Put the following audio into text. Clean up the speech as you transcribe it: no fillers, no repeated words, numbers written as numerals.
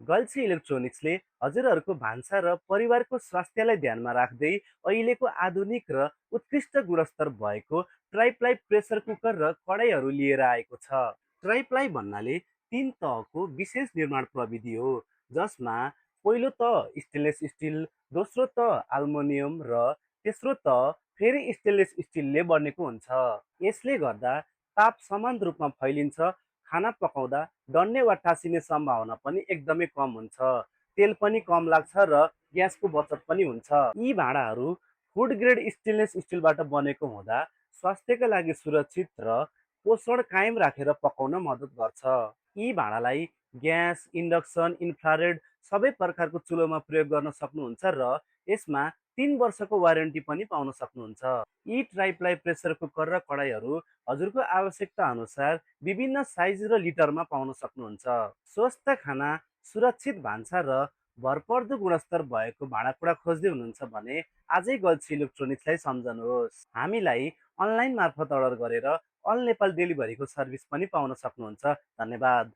गल्छी इलेक्ट्रोनिक्सले हजुरहरूको भान्सा र परिवारको स्वास्थ्यलाई ध्यानमा राख्दै अहिलेको आधुनिक र उत्कृष्ट गुणस्तर भएको ट्राइप्लाई प्रेसर कुकर र कडाईहरू लिएर आएको छ। ट्राइप्लाई भन्नाले तीन तहको विशेष निर्माण प्रविधि हो, जसमा पहिलो तह स्टेनलेस स्टिल, दोस्रो तह अल्मुनियम र तेस्रो तह फेरि स्टेनलेस स्टिलले बनेको हुन्छ। यसले गर्दा ताप समान रूपमा फैलिन्छ, खाना पकाउँदा डढ्ने वा टाँसिने सम्भावना पनि एकदमै कम हुन्छ। तेल पनि कम लाग्छ र ग्यासको बचत पनि हुन्छ। यी भाँडाहरू फुड ग्रेड स्टेनलेस स्टिलबाट बनेको हुँदा स्वास्थ्यका लागि सुरक्षित र पोषण कायम राखेर पकाउन मद्दत गर्छ। यी भाँडालाई ग्यास, इन्डक्सन, इन्फ्रारेड सबै प्रकारको चुलोमा प्रयोग गर्न सक्नुहुन्छ र यसमा 3 वर्षको वारेन्टी पनि पाउन सक्नुहुन्छ। यी ट्राइप्लाई प्रेसर कुकर र कडाईहरू हजुरको आवश्यकता अनुसार विभिन्न साइज र लिटरमा पाउन सक्नुहुन्छ। स्वस्थ खाना, सुरक्षित भान्सा र भरपर्दो गुणस्तर भएको भाँडाकुँडा खोज्दै हुनुहुन्छ भने आजै गल्छी इलेक्ट्रोनिक्सलाई सम्झनुहोस्। हामीलाई अनलाइन मार्फत अर्डर गरेर अल नेपाल डेलिभरीको सर्भिस पनि पाउन सक्नुहुन्छ। धन्यवाद।